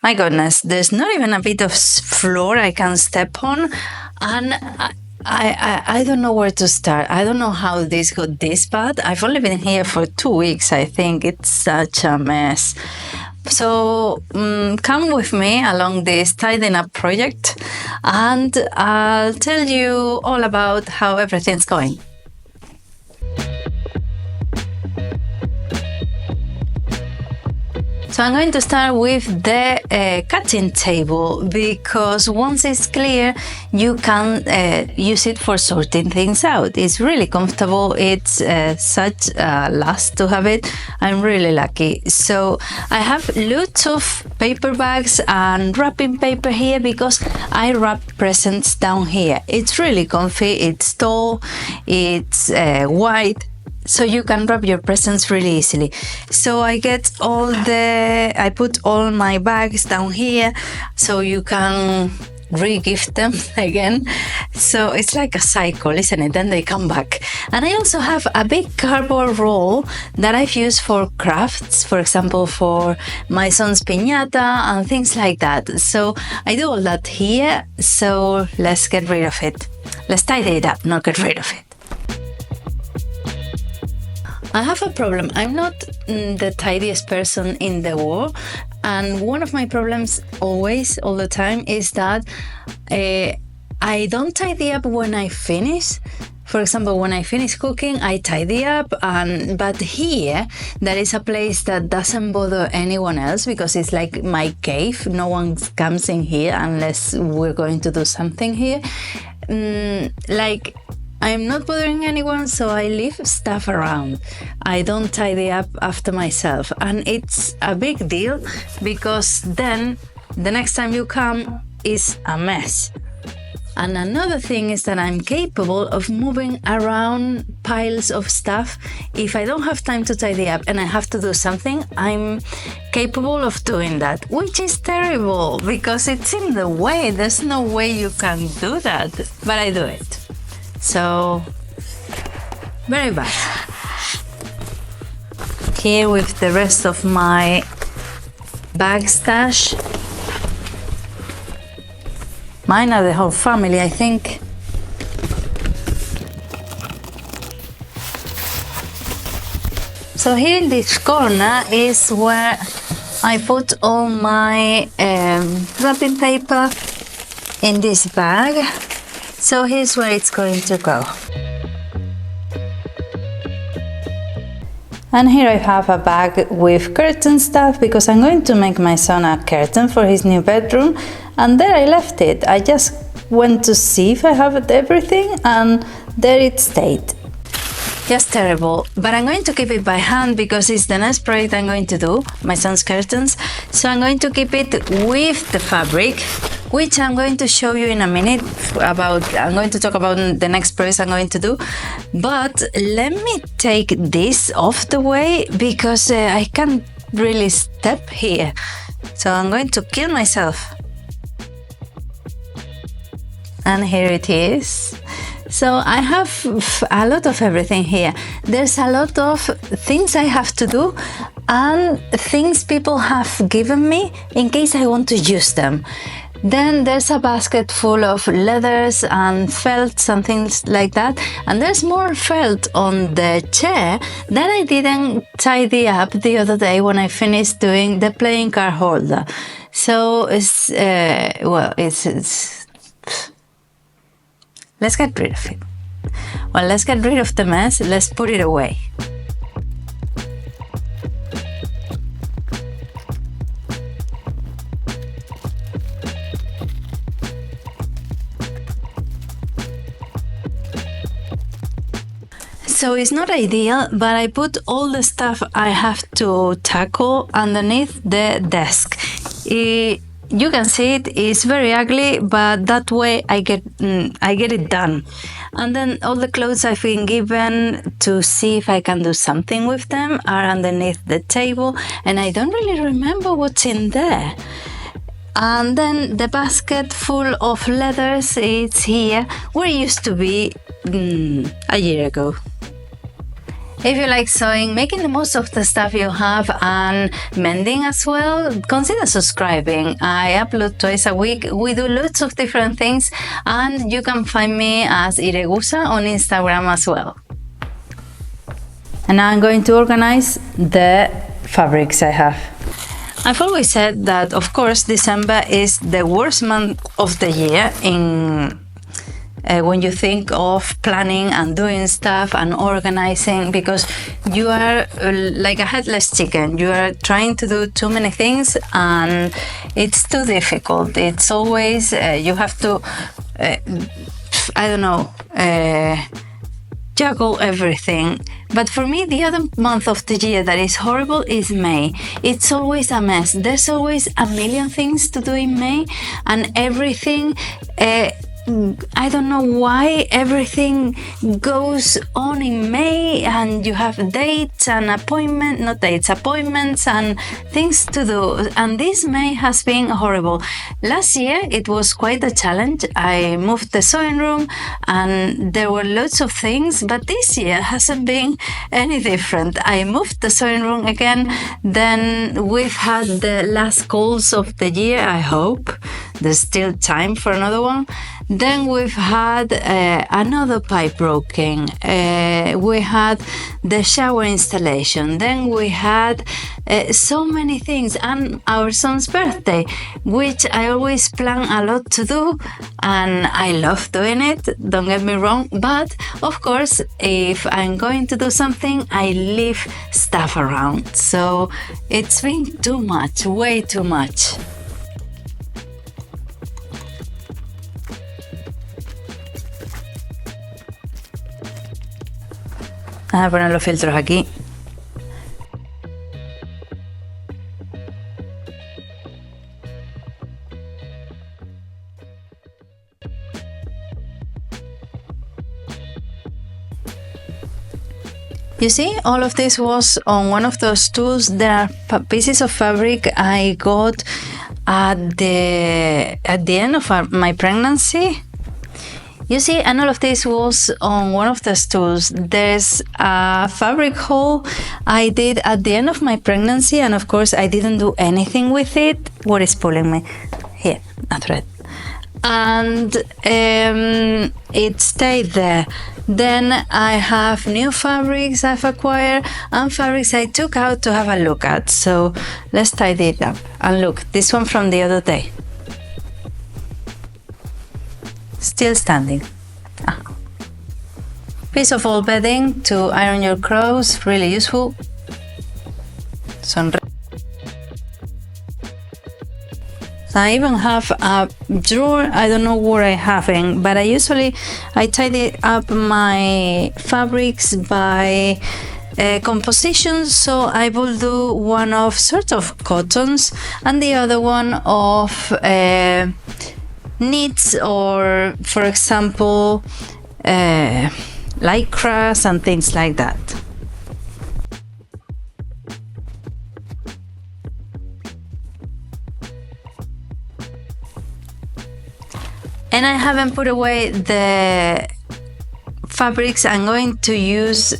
My goodness, there's not even a bit of floor I can step on, and I don't know where to start. I don't know how this got this bad. I've only been here for 2 weeks. I think it's such a mess. So come with me along this tidying up project, and I'll tell you all about how everything's going. So I'm going to start with the cutting table, because once it's clear, you can use it for sorting things out. It's really comfortable. It's such a last to have it. I'm really lucky. So I have lots of paper bags and wrapping paper here because I wrap presents down here. It's really comfy. It's tall. It's wide. So you can wrap your presents really easily. So I put all my bags down here so you can re-gift them again. So it's like a cycle, isn't it? Then they come back. And I also have a big cardboard roll that I've used for crafts, for example, for my son's piñata and things like that. So I do all that here. So let's get rid of it. Let's tidy it up, not get rid of it. I have a problem. I'm not the tidiest person in the world, and one of my problems all the time is that I don't tidy up when I finish. For example, when I finish cooking, I tidy up, but here there is a place that doesn't bother anyone else because it's like my cave. No one comes in here unless we're going to do something here. I'm not bothering anyone, so I leave stuff around. I don't tidy up after myself. And it's a big deal because then the next time you come is a mess. And another thing is that I'm capable of moving around piles of stuff. If I don't have time to tidy up and I have to do something, I'm capable of doing that, which is terrible because it's in the way. There's no way you can do that, but I do it. So, very bad. Here with the rest of my bag stash. Mine are the whole family, I think. So here in this corner is where I put all my wrapping paper in this bag. So here's where it's going to go. And here I have a bag with curtain stuff because I'm going to make my son a curtain for his new bedroom, and there I left it. I just went to see if I have everything, and there it stayed. Just terrible, but I'm going to keep it by hand because it's the next project I'm going to do, my son's curtains. So I'm going to keep it with the fabric, which I'm going to show you in a minute. I'm going to talk about the next project I'm going to do. But let me take this off the way because I can't really step here. So I'm going to kill myself. And here it is. So I have a lot of everything here. There's a lot of things I have to do and things people have given me in case I want to use them. Then there's a basket full of leathers and felts and things like that. And there's more felt on the chair that I didn't tidy up the other day when I finished doing the playing card holder. So it's let's get rid of it. Well, let's get rid of the mess. Let's put it away. So it's not ideal, but I put all the stuff I have to tackle underneath the desk. You can see it's very ugly, but that way I get it done. And then all the clothes I've been given to see if I can do something with them are underneath the table, and I don't really remember what's in there. And then the basket full of leathers, it's here, where it used to be a year ago. If you like sewing, making the most of the stuff you have, and mending as well, consider subscribing. I upload twice a week. We do lots of different things, and you can find me as Iregusa on Instagram as well. And now I'm going to organize the fabrics I have. I've always said that, of course, December is the worst month of the year when you think of planning and doing stuff and organizing, because you are like a headless chicken. You are trying to do too many things and it's too difficult. It's always, you have to, juggle everything. But for me, the other month of the year that is horrible is May. It's always a mess. There's always a million things to do in May, and everything, I don't know why everything goes on in May, and you have dates and appointments and things to do. And this May has been horrible. Last year it was quite a challenge. I moved the sewing room and there were lots of things, but this year hasn't been any different. I moved the sewing room again. Then we've had the last calls of the year, I hope. There's still time for another one. Then we've had another pipe broken. We had the shower installation. Then we had so many things, and our son's birthday, which I always plan a lot to do, and I love doing it, don't get me wrong. But of course, if I'm going to do something, I leave stuff around. So it's been too much, way too much. Voy a poner los filtros aquí. You see, all of this was on one of those tools. There are pieces of fabric I got at the end of my pregnancy. You see, and all of this was on one of the stools. There's a fabric haul I did at the end of my pregnancy, and of course I didn't do anything with it. What is pulling me? Here, a thread. And it stayed there. Then I have new fabrics I've acquired and fabrics I took out to have a look at. So let's tidy it up. And look, this one from the other day. Still standing. Piece of old bedding to iron your clothes, really useful. I even have a drawer. I don't know where I have it, but I tidy up my fabrics by composition. So I will do one of sort of cottons and the other one of knits, or for example lycras and things like that. And I haven't put away the fabrics I'm going to use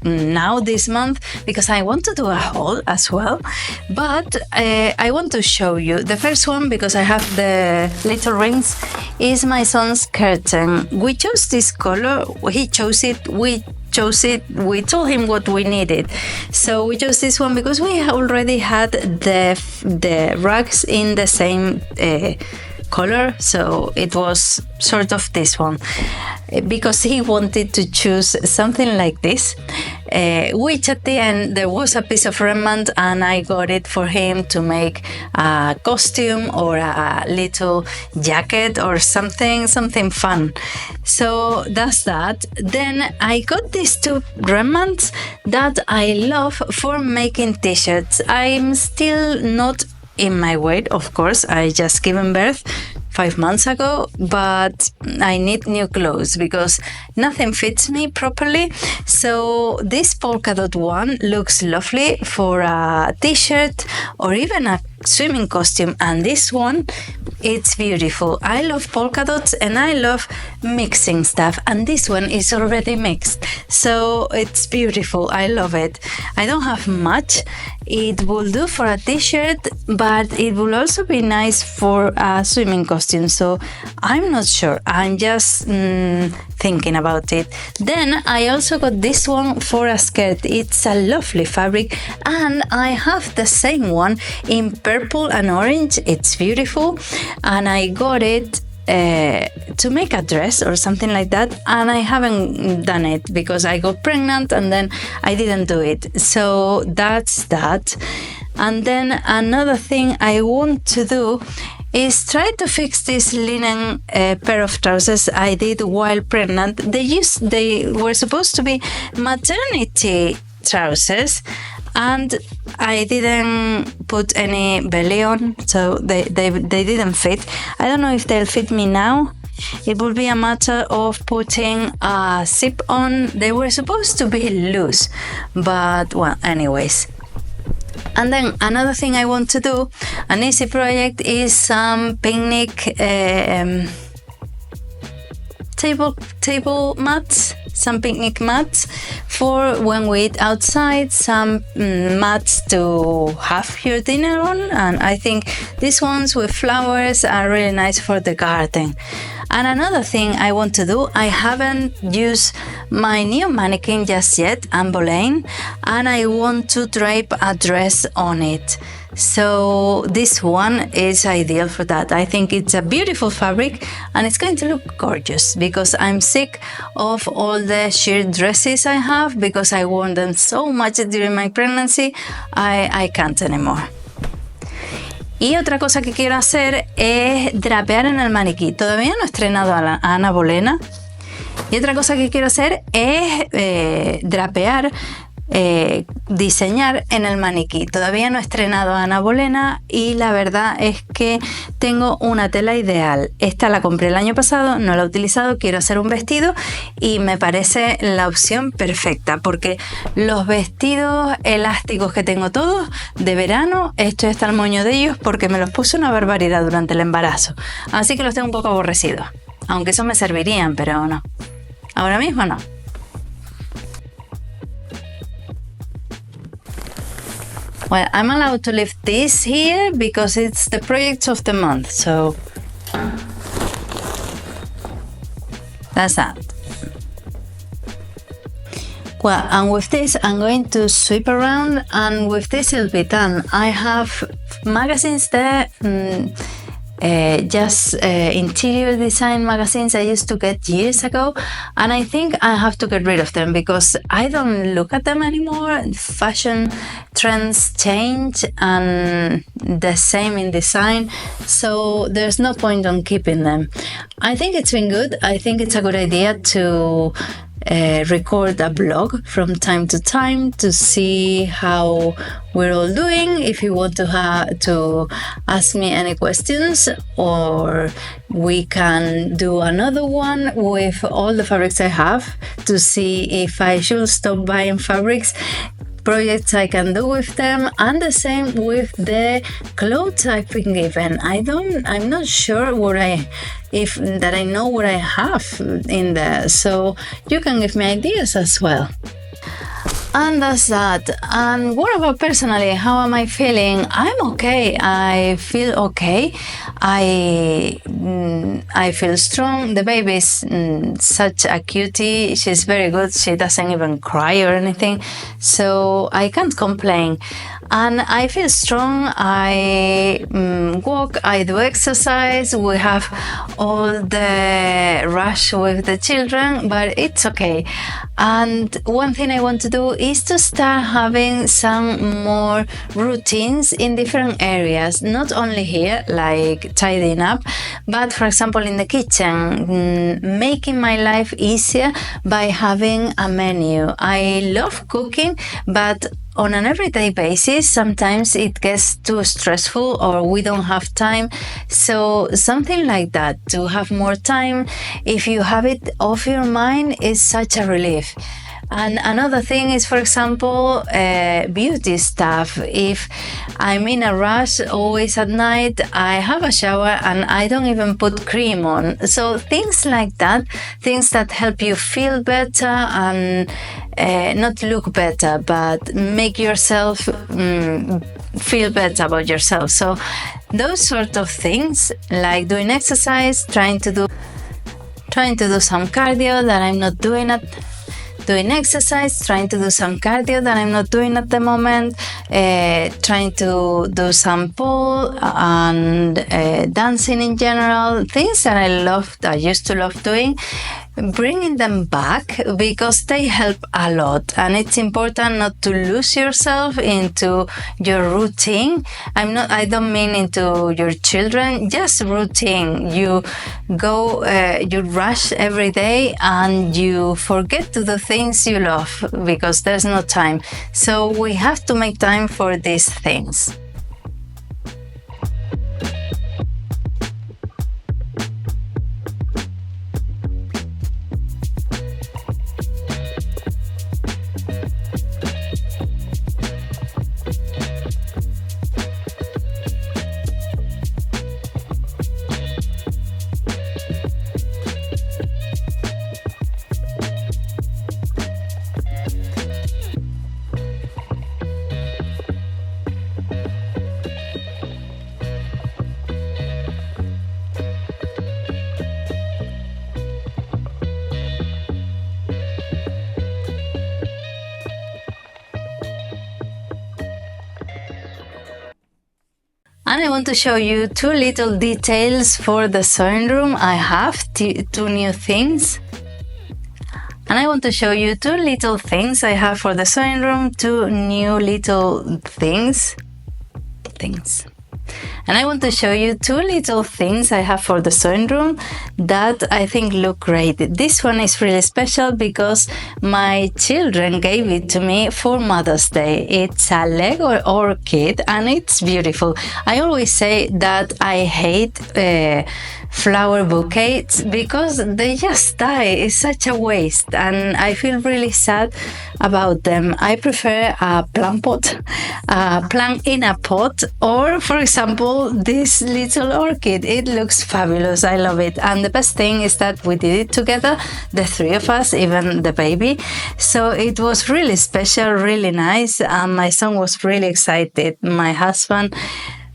now this month, because I want to do a haul as well. But I want to show you the first one, because I have the little rings, is my son's curtain. We chose this color. He chose it. We chose it. We told him what we needed, so we chose this one because we already had the rugs in the same color, so it was sort of this one, because he wanted to choose something like this, which at the end there was a piece of remnant, and I got it for him to make a costume or a little jacket or something fun. So that's that. Then I got these two remnants that I love for making t-shirts. I'm still not in my weight, of course. I just given birth 5 months ago, but I need new clothes because nothing fits me properly. So this polka dot one looks lovely for a t-shirt or even a swimming costume and this one, it's beautiful. I love polka dots and I love mixing stuff, and this one is already mixed, so it's beautiful. I love it. I don't have much. It will do for a t-shirt, but it will also be nice for a swimming costume, so I'm not sure. I'm just thinking about it. Then I also got this one for a skirt. It's a lovely fabric, and I have the same one in purple and orange. It's beautiful, and I got it to make a dress or something like that, and I haven't done it because I got pregnant and then I didn't do it. So that's that. And then another thing I want to do is try to fix this linen pair of trousers I did while pregnant. They were supposed to be maternity trousers, and I didn't put any belly on, so they didn't fit. I don't know if they'll fit me now. It will be a matter of putting a zip on. They were supposed to be loose, but well, anyways. And then another thing I want to do, an easy project, is some picnic table mats, some picnic mats for when we eat outside, some mats to have your dinner on, and I think these ones with flowers are really nice for the garden. And another thing I want to do, I haven't used my new mannequin just yet, Anne Boleyn, and I want to drape a dress on it. So this one is ideal for that. I think it's a beautiful fabric and it's going to look gorgeous because I'm sick of all the sheer dresses I have because I wore them so much during my pregnancy. I can't anymore. Y otra cosa que quiero hacer es drapear en el maniquí. Todavía no he estrenado a Ana Bolena. Y otra cosa que quiero hacer es drapear, diseñar en el maniquí. Todavía no he estrenado a Ana Bolena y la verdad es que tengo una tela ideal. Esta la compré el año pasado, no la he utilizado, quiero hacer un vestido y me parece la opción perfecta porque los vestidos elásticos que tengo todos de verano, estoy hasta el moño de ellos porque me los puse una barbaridad durante el embarazo. Así que los tengo un poco aborrecidos. Aunque esos me servirían, pero no. Ahora mismo no. Well, I'm allowed to leave this here because it's the project of the month, so that's that. Well, and with this I'm going to sweep around, and with this it'll be done. I have magazines there, just interior design magazines I used to get years ago, and I think I have to get rid of them because I don't look at them anymore. Fashion trends change and the same in design, so there's no point on keeping them. I think it's been good. I think it's a good idea to record a blog from time to time to see how we're all doing. If you want to ask me any questions, or we can do another one with all the fabrics I have to see if I should stop buying fabrics, projects I can do with them, and the same with the clothes I've been given. I'm not sure that I know what I have in there, so you can give me ideas as well. And that's that. And what about personally? How am I feeling? I'm okay. I feel okay. I feel strong. The baby is such a cutie. She's very good. She doesn't even cry or anything. So I can't complain. And I feel strong. I walk. I do exercise. We have all the rush with the children, but it's okay. And one thing I want to do is to start having some more routines in different areas, not only here, like tidying up, but for example in the kitchen, making my life easier by having a menu. I love cooking, but on an everyday basis, sometimes it gets too stressful or we don't have time. So something like that, to have more time, if you have it off your mind, is such a relief. And another thing is, for example, beauty stuff. If I'm in a rush, always at night, I have a shower and I don't even put cream on. So things like that, things that help you feel better and not look better, but make yourself feel better about yourself. So those sort of things, like doing exercise, trying to do some cardio that I'm not doing doing exercise, trying to do some cardio that I'm not doing at the moment, trying to do some pole and dancing in general, things that I used to love doing, bringing them back because they help a lot. And it's important not to lose yourself into your routine. I don't mean into your children, just routine. You go, you rush every day and you forget to do things you love because there's no time. So we have to make time for these things. And I want to show you two little details for the sewing room. I have two new things. And I want to show you two little things I have for the sewing room, two new little things. And I want to show you two little things I have for the sewing room that I think look great. This one is really special because my children gave it to me for Mother's Day. It's a Lego orchid and it's beautiful. I always say that I hate flower bouquets because they just die. It's such a waste and I feel really sad about them. I prefer a plant in a pot, or for example this little orchid. It looks fabulous. I love it. And the best thing is that we did it together, the three of us, even the baby. So it was really special, really nice, and my son was really excited. My husband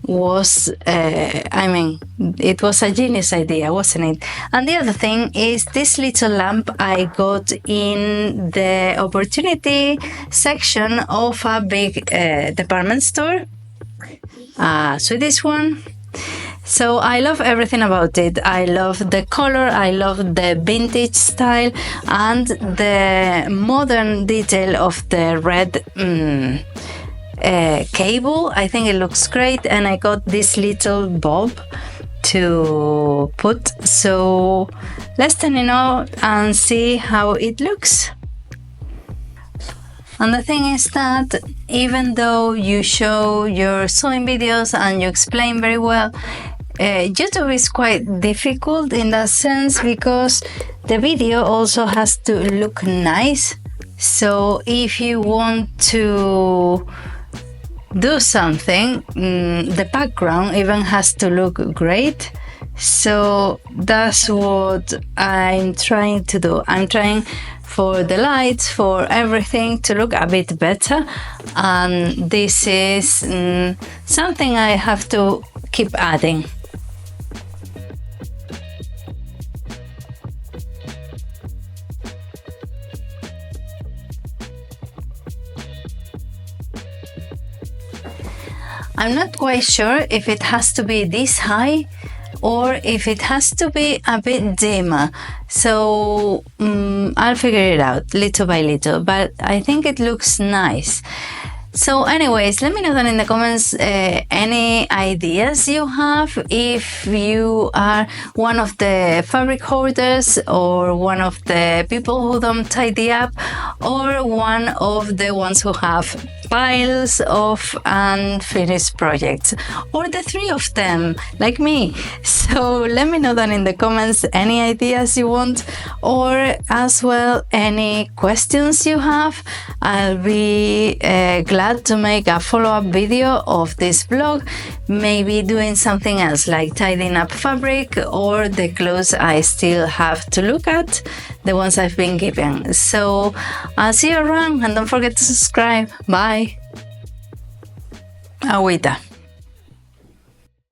was, it was a genius idea, wasn't it? And the other thing is this little lamp I got in the opportunity section of a big department store, Swedish one. So I love everything about it. I love the color, I love the vintage style and the modern detail of the red cable. I think it looks great, and I got this little bulb to put. So let's turn it on and see how it looks. And the thing is that even though you show your sewing videos and you explain very well, YouTube is quite difficult in that sense because the video also has to look nice. So if you want to do something, the background even has to look great. So that's what I'm trying to do. I'm trying for the lights, for everything to look a bit better, and this is something I have to keep adding. I'm not quite sure if it has to be this high or if it has to be a bit dimmer. So I'll figure it out little by little, but I think it looks nice. So anyways, let me know down in the comments any ideas you have, if you are one of the fabric hoarders or one of the people who don't tidy up or one of the ones who have piles of unfinished projects, or the three of them like me. So let me know down in the comments any ideas you want, or as well any questions you have. I'll be glad to make a follow-up video of this vlog, maybe doing something else like tidying up fabric or the clothes I still have to look at, the ones I've been given. So I'll see you around, and don't forget to subscribe. Bye. Agüita.